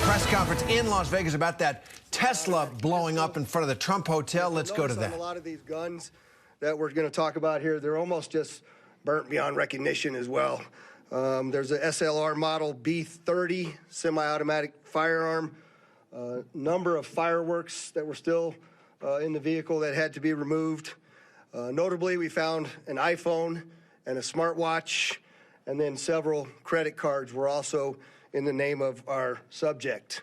press conference in Las Vegas about that Tesla blowing up in front of the Trump Hotel. Let's go to that. A lot of these guns that we're going to talk about here, they're almost just burnt beyond recognition as well. There's a SLR model B30 semi-automatic firearm, number of fireworks that were still in the vehicle that had to be removed. Notably, we found an iPhone and a smartwatch, and then several credit cards were also in the name of our subject.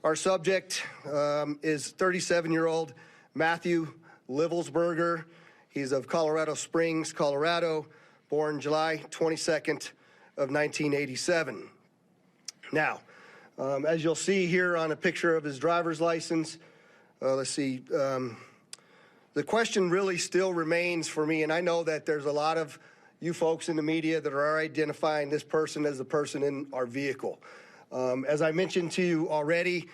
Our subject is 37-year-old Matthew Livelsberger. He's of Colorado Springs, Colorado, born July 22nd of 1987. Now, as you'll see here on a picture of his driver's license, the question really still remains for me, and I know that there's a lot of you folks in the media that are identifying this person as the person in our vehicle. As I mentioned to you already,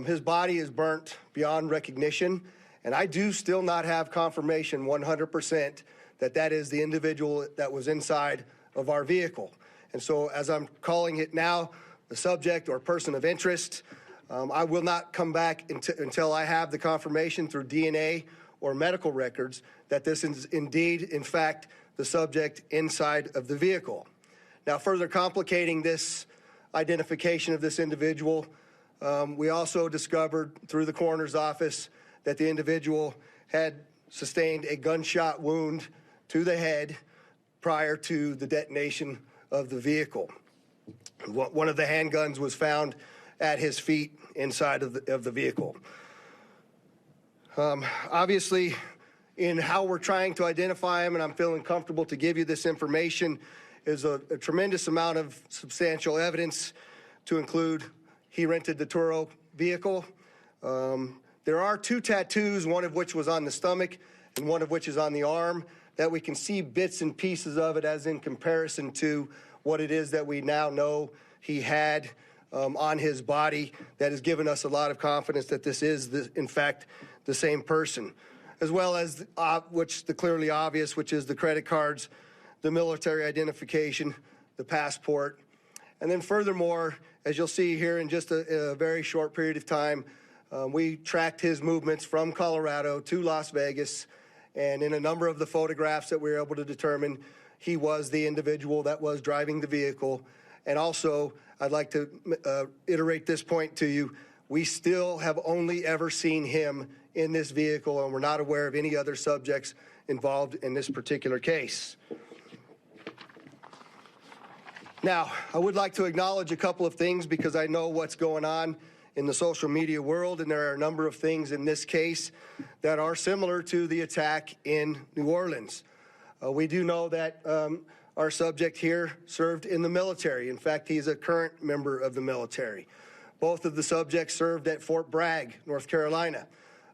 his body is burnt beyond recognition, and I do still not have confirmation 100% that that is the individual that was inside of our vehicle. And so as I'm calling it now, the subject or person of interest, I will not come back until I have the confirmation through DNA or medical records that this is indeed, in fact, the subject inside of the vehicle. Now, further complicating this identification of this individual, we also discovered through the coroner's office that the individual had sustained a gunshot wound to the head prior to the detonation of the vehicle. One of the handguns was found at his feet inside of the vehicle. Obviously, in how we're trying to identify him, and I'm feeling comfortable to give you this information, is a tremendous amount of substantial evidence to include he rented the Turo vehicle. There are 2 tattoos, one of which was on the stomach and one of which is on the arm, that we can see bits and pieces of it as in comparison to what it is that we now know he had on his body. That has given us a lot of confidence that this is, in fact, the same person, as well as the clearly obvious, which is the credit cards, the military identification, the passport. And then furthermore, as you'll see here in just a very short period of time, we tracked his movements from Colorado to Las Vegas, and in a number of the photographs that we were able to determine, he was the individual that was driving the vehicle. And also, I'd like to iterate this point to you. We still have only ever seen him in this vehicle, and we're not aware of any other subjects involved in this particular case. Now, I would like to acknowledge a couple of things because I know what's going on in the social media world, and there are a number of things in this case that are similar to the attack in New Orleans. We do know that our subject here served in the military. In fact, he's a current member of the military. Both of the subjects served at Fort Bragg, North Carolina.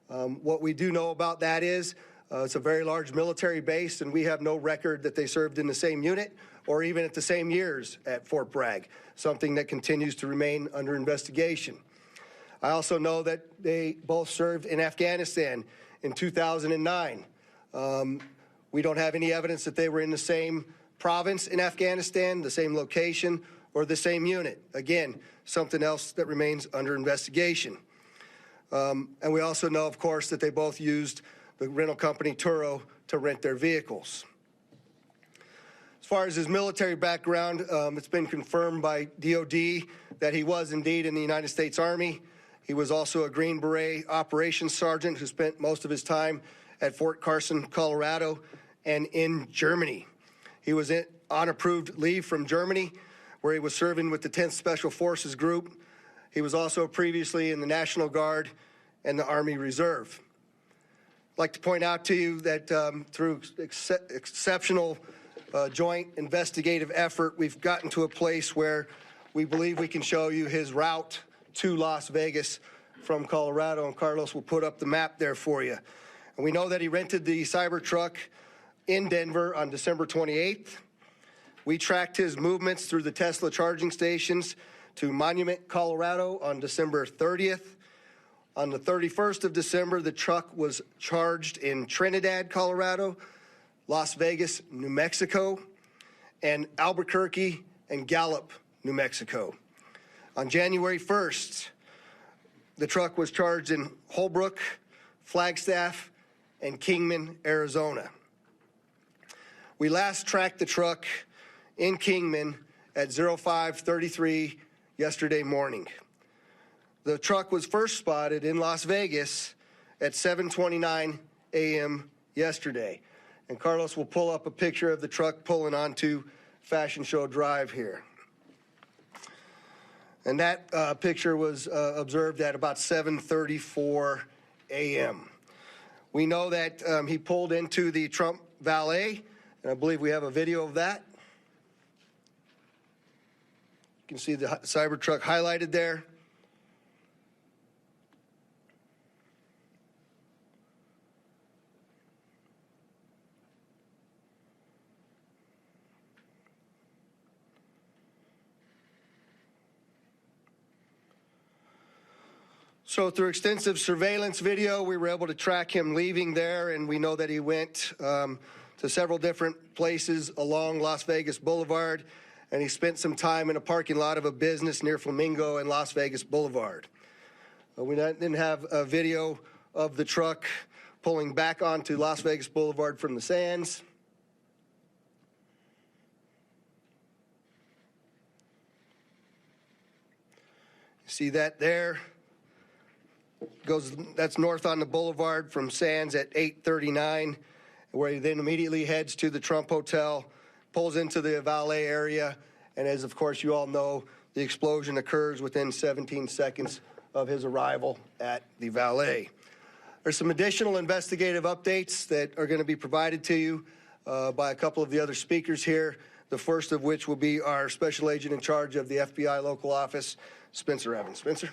What we do know about that is it's a very large military base, and we have no record that they served in the same unit or even at the same years at Fort Bragg, something that continues to remain under investigation. I also know that they both served in Afghanistan in 2009. We don't have any evidence that they were in the same province in Afghanistan, the same location, or the same unit. Again, something else that remains under investigation. And we also know, of course, that they both used the rental company Turo to rent their vehicles. As far as his military background, it's been confirmed by DOD that he was indeed in the United States Army. He was also a Green Beret operations sergeant who spent most of his time at Fort Carson, Colorado, and in Germany. He was on approved leave from Germany, where he was serving with the 10th Special Forces Group. He was also previously in the National Guard and the Army Reserve. I'd like to point out to you that through exceptional joint investigative effort, we've gotten to a place where we believe we can show you his route to Las Vegas from Colorado, and Carlos will put up the map there for you. And we know that he rented the Cybertruck in Denver on December 28th. We tracked his movements through the Tesla charging stations to Monument, Colorado on December 30th. On the 31st of December, the truck was charged in Trinidad, Colorado, Las Vegas, New Mexico, and Albuquerque and Gallup, New Mexico. On January 1st, the truck was charged in Holbrook, Flagstaff, and Kingman, Arizona. We last tracked the truck in Kingman at 05:33 yesterday morning. The truck was first spotted in Las Vegas at 7:29 a.m. yesterday. And Carlos will pull up a picture of the truck pulling onto Fashion Show Drive here. And that picture was observed at about 7:34 a.m. We know that he pulled into the Trump Valet, and I believe we have a video of that. You can see the Cybertruck highlighted there. So through extensive surveillance video, we were able to track him leaving there, and we know that he went to several different places along Las Vegas Boulevard, and he spent some time in a parking lot of a business near Flamingo and Las Vegas Boulevard. We didn't have a video of the truck pulling back onto Las Vegas Boulevard from the Sands. You see that there? That's north on the boulevard from Sands at 8:39, where he then immediately heads to the Trump Hotel, pulls into the valet area, and as of course you all know, the explosion occurs within 17 seconds of his arrival at the valet. There's some additional investigative updates that are going to be provided to you by a couple of the other speakers here, the first of which will be our special agent in charge of the FBI local office, Spencer Evans. Spencer?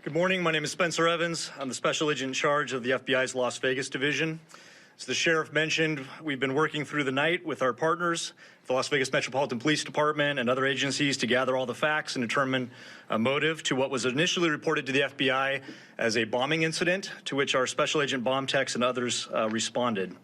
Good morning. My name is Spencer Evans. I'm the special agent in charge of the FBI's Las Vegas division. As the sheriff mentioned, we've been working through the night with our partners, the Las Vegas Metropolitan Police Department and other agencies, to gather all the facts and determine a motive to what was initially reported to the FBI as a bombing incident, to which our special agent bomb techs and others responded.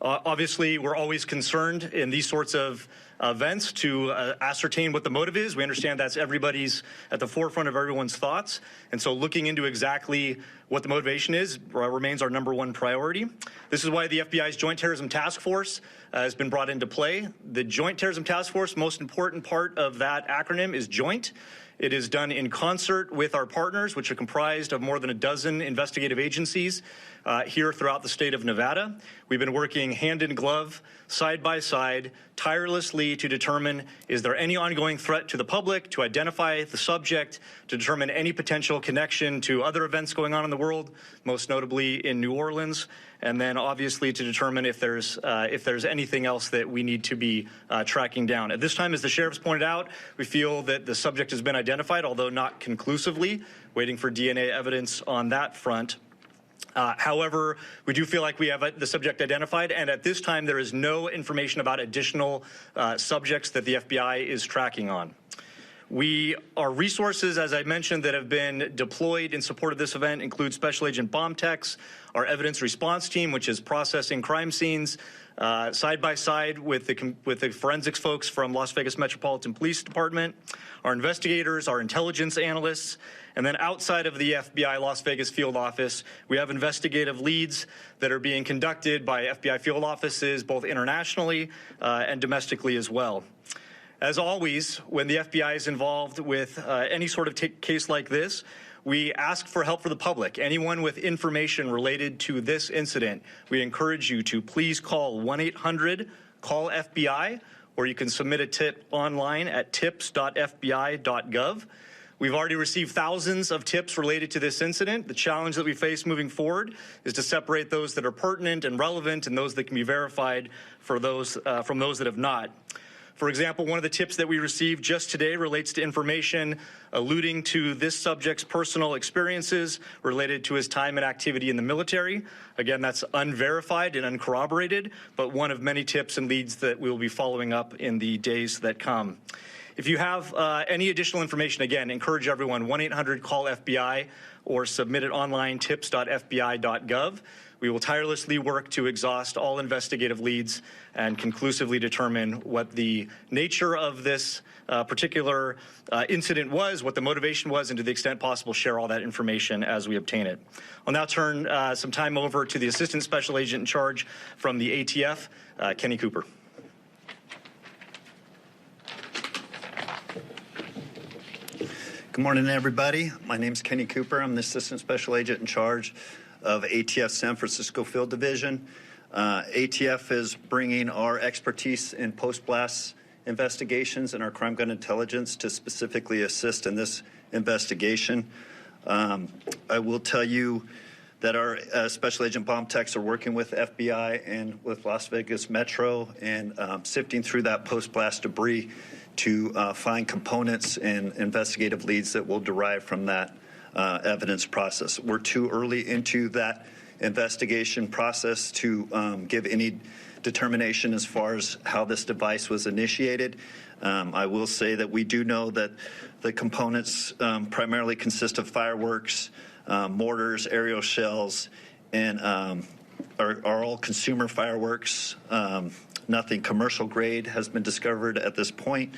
Obviously, we're always concerned in these sorts of events to ascertain what the motive is. We understand that's everybody's at the forefront of everyone's thoughts. And so looking into exactly what the motivation is remains our #1 priority. This is why the FBI's Joint Terrorism Task Force has been brought into play. The Joint Terrorism Task Force, most important part of that acronym is joint. It is done in concert with our partners, which are comprised of more than a dozen investigative agencies here throughout the state of Nevada. We've been working hand in glove, side by side, tirelessly to determine, is there any ongoing threat to the public, to identify the subject, to determine any potential connection to other events going on in the world, most notably in New Orleans, and then obviously to determine if there's anything else that we need to be tracking down. At this time, as the sheriff's pointed out, we feel that the subject has been identified, although not conclusively, waiting for DNA evidence on that front. However, we do feel like we have the subject identified, and at this time there is no information about additional subjects that the FBI is tracking on. Our resources, as I mentioned, that have been deployed in support of this event include Special Agent Bomb Techs, our evidence response team, which is processing crime scenes, side by side with the forensics folks from Las Vegas Metropolitan Police Department, our investigators, our intelligence analysts, and then outside of the FBI Las Vegas field office, we have investigative leads that are being conducted by FBI field offices, both internationally and domestically as well. As always, when the FBI is involved with any sort of case like this, we ask for help for the public. Anyone with information related to this incident, we encourage you to please call 1-800-CALL-FBI, or you can submit a tip online at tips.fbi.gov. We've already received thousands of tips related to this incident. The challenge that we face moving forward is to separate those that are pertinent and relevant and those that can be verified for those from those that have not. For example, one of the tips that we received just today relates to information alluding to this subject's personal experiences related to his time and activity in the military. Again, that's unverified and uncorroborated, but one of many tips and leads that we will be following up in the days that come. If you have any additional information, again, encourage everyone, 1-800-CALL-FBI, or submit it online, tips.fbi.gov. We will tirelessly work to exhaust all investigative leads and conclusively determine what the nature of this particular incident was, what the motivation was, and to the extent possible, share all that information as we obtain it. I'll now turn some time over to the Assistant Special Agent in charge from the ATF, Kenny Cooper. Good morning, everybody. My name is Kenny Cooper. I'm the Assistant Special Agent in charge of ATF San Francisco Field Division. ATF is bringing our expertise in post-blast investigations and our crime gun intelligence to specifically assist in this investigation. I will tell you that our Special Agent bomb techs are working with FBI and with Las Vegas Metro and sifting through that post-blast debris to find components and investigative leads that will derive from that evidence process. We're too early into that investigation process to give any determination as far as how this device was initiated. I will say that we do know that the components primarily consist of fireworks, mortars, aerial shells, and are all consumer fireworks. Nothing commercial grade has been discovered at this point,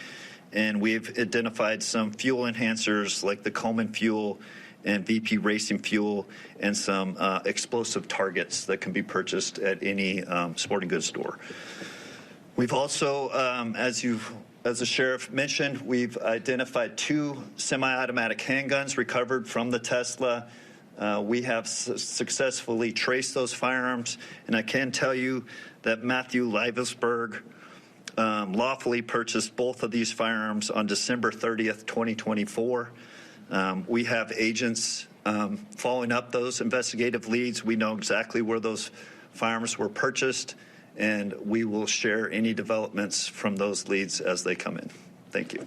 and we've identified some fuel enhancers like the Coleman fuel and VP Racing fuel and some explosive targets that can be purchased at any sporting goods store. We've also, as the sheriff mentioned, we've identified 2 semi-automatic handguns recovered from the Tesla. We have successfully traced those firearms, and I can tell you that Matthew Livesberg lawfully purchased both of these firearms on December 30th, 2024. We have agents following up those investigative leads. We know exactly where those firearms were purchased, and we will share any developments from those leads as they come in. Thank you.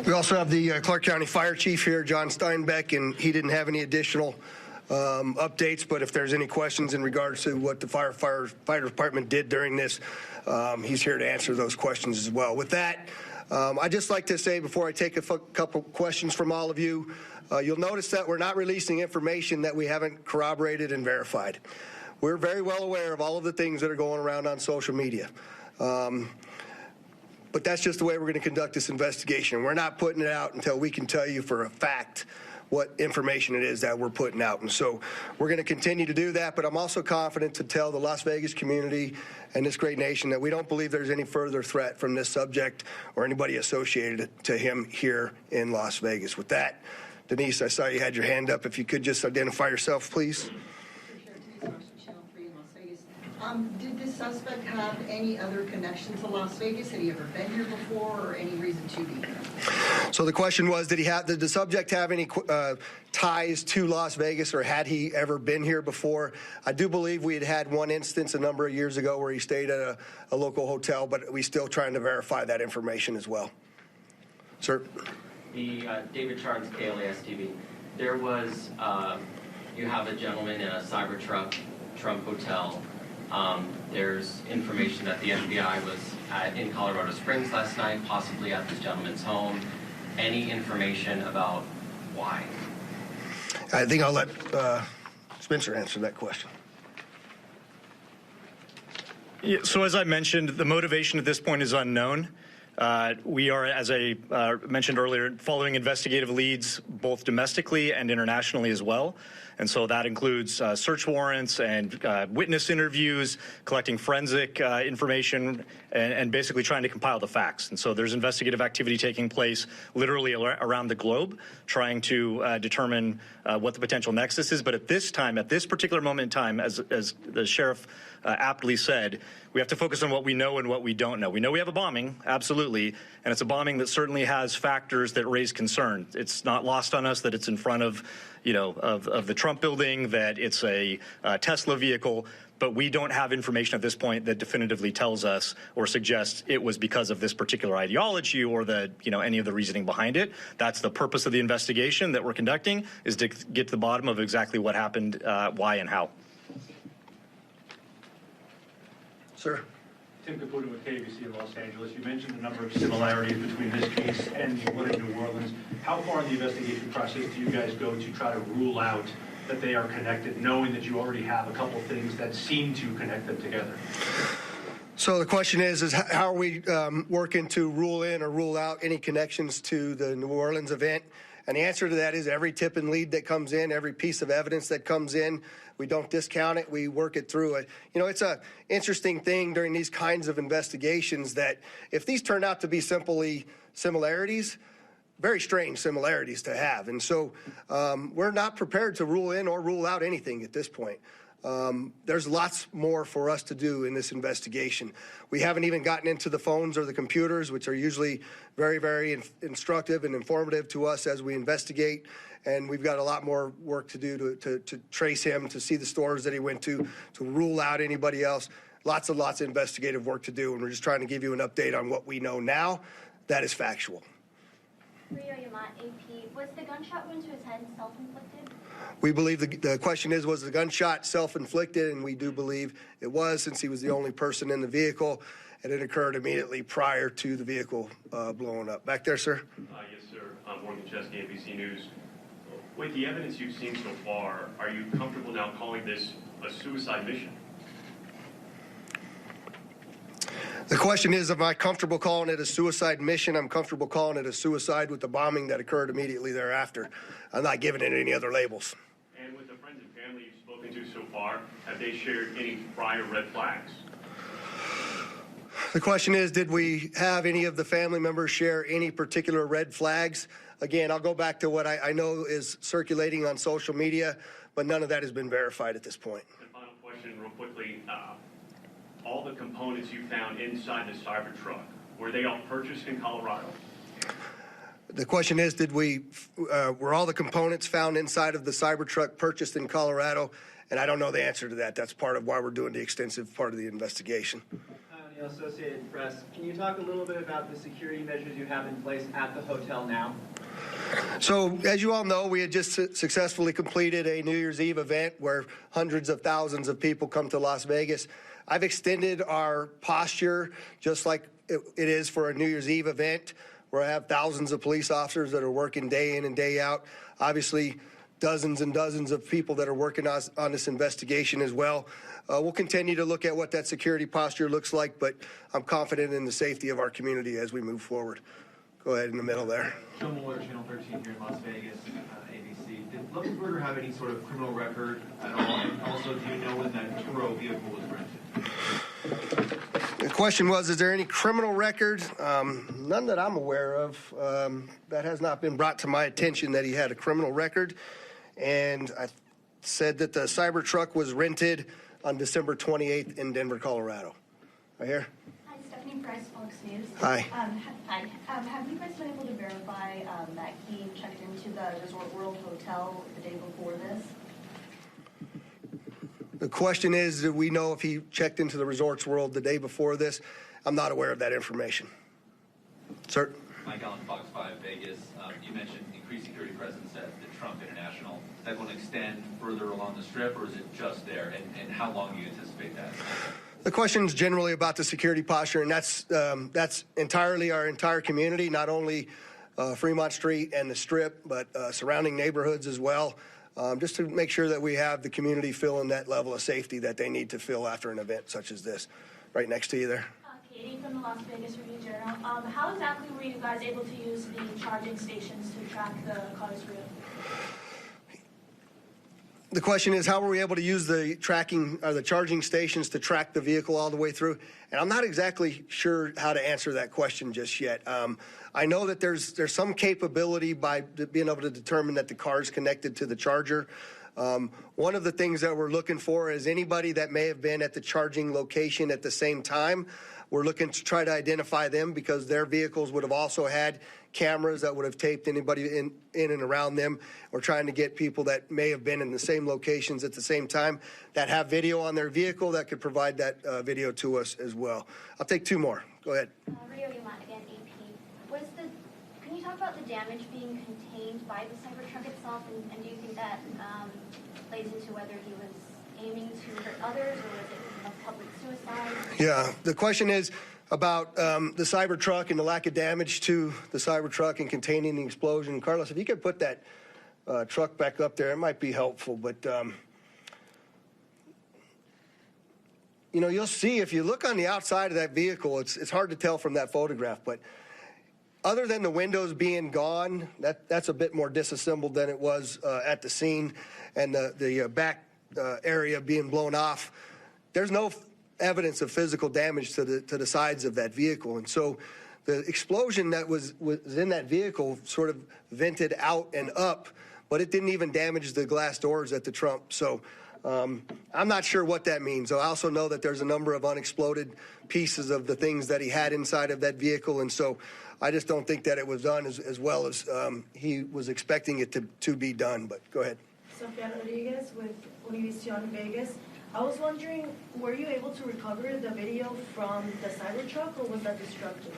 We also have the Clark County Fire Chief here, John Steinbeck, and he didn't have any additional updates, but if there's any questions in regards to what the fire department did during this, he's here to answer those questions as well. With that, I'd just like to say before I take a couple questions from all of you, you'll notice that we're not releasing information that we haven't corroborated and verified. We're very well aware of all of the things that are going around on social media. But that's just the way we're going to conduct this investigation. We're not putting it out until we can tell you for a fact what information it is that we're putting out. And so we're going to continue to do that, but I'm also confident to tell the Las Vegas community and this great nation that we don't believe there's any further threat from this subject or anybody associated to him here in Las Vegas. With that, Denise, I saw you had your hand up. If you could just identify yourself, please. Did this suspect have any other connection to Las Vegas? Had he ever been here before, or any reason to be here? So the question was, did the subject have any ties to Las Vegas, or had he ever been here before? I do believe we had one instance a number of years ago where he stayed at a local hotel, but we're still trying to verify that information as well. Sir? The David Charles, KLAS TV. There was, you have a gentleman in a Cybertruck Trump hotel. There's information that the FBI was in Colorado Springs last night, possibly at this gentleman's home. Any information about why? I think I'll let Spencer answer that question. Yeah, so as I mentioned, the motivation at this point is unknown. We are, as I mentioned earlier, following investigative leads both domestically and internationally as well. And so that includes search warrants and witness interviews, collecting forensic information, and basically trying to compile the facts. And so there's investigative activity taking place literally around the globe, trying to determine what the potential nexus is. But at this time, at this particular moment in time, as the sheriff aptly said, we have to focus on what we know and what we don't know. We know we have a bombing, absolutely, and it's a bombing that certainly has factors that raise concern. It's not lost on us that it's in front of, of the Trump building, that it's a Tesla vehicle, but we don't have information at this point that definitively tells us or suggests it was because of this particular ideology or any of the reasoning behind it. That's the purpose of the investigation that we're conducting, is to get to the bottom of exactly what happened, why and how. Sir? Tim Caputo with KBC in Los Angeles. You mentioned the number of similarities between this case and the one in New Orleans. How far in the investigation process do you guys go to try to rule out that they are connected, knowing that you already have a couple of things that seem to connect them together? So the question is how are we working to rule in or rule out any connections to the New Orleans event? And the answer to that is every tip and lead that comes in, every piece of evidence that comes in, we don't discount it, we work it through it. You know, it's an interesting thing during these kinds of investigations that if these turn out to be simply similarities, very strange similarities to have. And so we're not prepared to rule in or rule out anything at this point. There's lots more for us to do in this investigation. We haven't even gotten into the phones or the computers, which are usually very, very instructive and informative to us as we investigate. And we've got a lot more work to do to trace him, to see the stores that he went to rule out anybody else. Lots of investigative work to do. And we're just trying to give you an update on what we know now. That is factual. Rio Yamat, AP. Was the gunshot wound to his head self-inflicted? We believe the question is, was the gunshot self-inflicted? And we do believe it was, since he was the only person in the vehicle, and it occurred immediately prior to the vehicle blowing up. Back there, sir? Yes, sir. Morgan Chesky, ABC News. With the evidence you've seen so far, are you comfortable now calling this a suicide mission? The question is, am I comfortable calling it a suicide mission? I'm comfortable calling it a suicide with the bombing that occurred immediately thereafter. I'm not giving it any other labels. And with the friends and family you've spoken to so far, have they shared any prior red flags? The question is, did we have any of the family members share any particular red flags? Again, I'll go back to what I know is circulating on social media, but none of that has been verified at this point. And final question, real quickly. All the components you found inside the Cybertruck, were they all purchased in Colorado? The question is, were all the components found inside of the Cybertruck purchased in Colorado? And I don't know the answer to that. That's part of why we're doing the extensive part of the investigation. O'Neill, Associated Press. Can you talk a little bit about the security measures you have in place at the hotel now? So, as you all know, we had just successfully completed a New Year's Eve event where hundreds of thousands of people come to Las Vegas. I've extended our posture just like it is for a New Year's Eve event, where I have thousands of police officers that are working day in and day out. Obviously, dozens and dozens of people that are working on this investigation as well. We'll continue to look at what that security posture looks like, but I'm confident in the safety of our community as we move forward. Go ahead in the middle there. Joe Mueller, Channel 13 here in Las Vegas, ABC. Did Luxembourger have any sort of criminal record at all? And also, do you know when that Turo vehicle was rented? The question was, is there any criminal record? None that I'm aware of. That has not been brought to my attention that he had a criminal record. And I said that the Cybertruck was rented on December 28th in Denver, Colorado. Right here. Hi, Stephanie Price, Fox News. Hi. Hi. Have you guys been able to verify that he checked into the Resort World Hotel the day before this? The question is, do we know if he checked into the Resorts World the day before this? I'm not aware of that information. Sir? Mike Allen, Fox 5 Vegas. You mentioned increased security presence at the Trump International. Is that going to extend further along the Strip, or is it just there? And how long do you anticipate that? The question is generally about the security posture, and that's entirely our entire community, not only Fremont Street and the Strip, but surrounding neighborhoods as well, just to make sure that we have the community feeling that level of safety that they need to feel after an event such as this. Right next to you there. Katie from the Las Vegas Review-Journal. How exactly were you guys able to use the charging stations to track the car's route? The question is, how were we able to use the charging stations to track the vehicle all the way through? And I'm not exactly sure how to answer that question just yet. I know that there's some capability by being able to determine that the car is connected to the charger. One of the things that we're looking for is anybody that may have been at the charging location at the same time. We're looking to try to identify them because their vehicles would have also had cameras that would have taped anybody in and around them. We're trying to get people that may have been in the same locations at the same time that have video on their vehicle that could provide that video to us as well. I'll take two more. Go ahead. Rio Yamat again, AP. Can you talk about the damage being contained by the Cybertruck itself, and do you think that plays into whether he was aiming to hurt others, or was it a public suicide? Yeah, the question is about the Cybertruck and the lack of damage to the Cybertruck and containing the explosion. Carlos, if you could put that truck back up there, it might be helpful. But, you know, you'll see if you look on the outside of that vehicle, it's hard to tell from that photograph. But other than the windows being gone, that's a bit more disassembled than it was at the scene, and the back area being blown off. There's no evidence of physical damage to the sides of that vehicle. And so the explosion that was in that vehicle sort of vented out and up, but it didn't even damage the glass doors at the trunk. So I'm not sure what that means. I also know that there's a number of unexploded pieces of the things that he had inside of that vehicle. And so I just don't think that it was done as well as he was expecting it to be done. But go ahead. Sofia Rodriguez with Univision Vegas. I was wondering, were you able to recover the video from the Cybertruck, or was that destructive?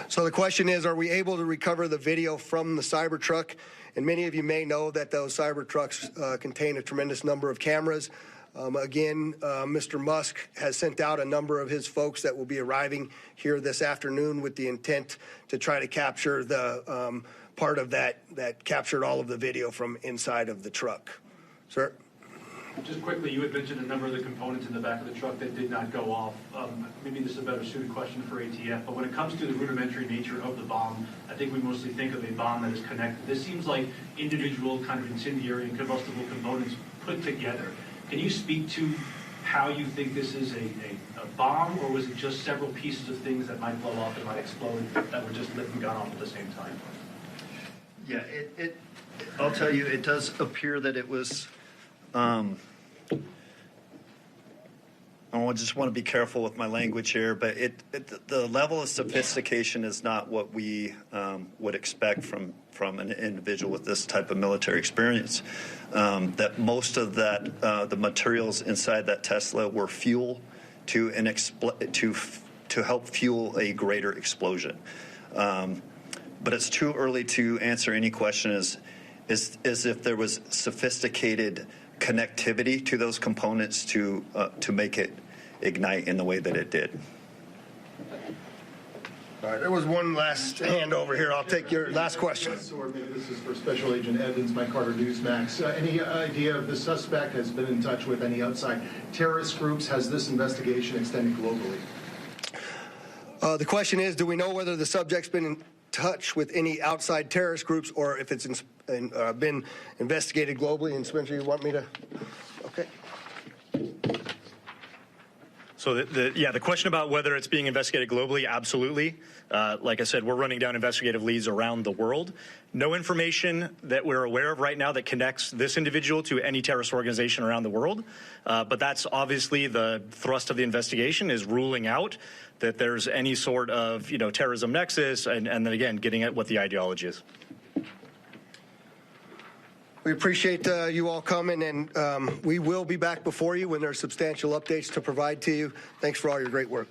So the question is, are we able to recover the video from the Cybertruck? And many of you may know that those Cybertrucks contain a tremendous number of cameras. Mr. Musk has sent out a number of his folks that will be arriving here this afternoon with the intent to try to capture the part of that captured all of the video from inside of the truck. Sir? Just quickly, you had mentioned a number of the components in the back of the truck that did not go off. Maybe this is a better suited question for ATF, but when it comes to the rudimentary nature of the bomb, I think we mostly think of a bomb that is connected. This seems like individual kind of incendiary and combustible components put together. Can you speak to how you think this is a bomb, or was it just several pieces of things that might blow up and might explode that were just lit and gone off at the same time? Yeah, I'll tell you, it does appear that it was. I just want to be careful with my language here, but the level of sophistication is not what we would expect from an individual with this type of military experience. That most of the materials inside that Tesla were fuel to help fuel a greater explosion. But it's too early to answer any question as if there was sophisticated connectivity to those components to make it ignite in the way that it did. All right, there was one last hand over here. I'll take your last question. Or maybe this is for Special Agent Evans, Mike Carter, Newsmax. Any idea if the suspect has been in touch with any outside terrorist groups? Has this investigation extended globally? The question is, do we know whether the subject's been in touch with any outside terrorist groups or if it's been investigated globally? And Spencer, you want me to? Okay. So the question about whether it's being investigated globally, absolutely. Like I said, we're running down investigative leads around the world. No information that we're aware of right now that connects this individual to any terrorist organization around the world. But that's obviously the thrust of the investigation, is ruling out that there's any sort of terrorism nexus, and then again getting at what the ideology is. We appreciate you all coming, and we will be back before you when there are substantial updates to provide to you. Thanks for all your great work.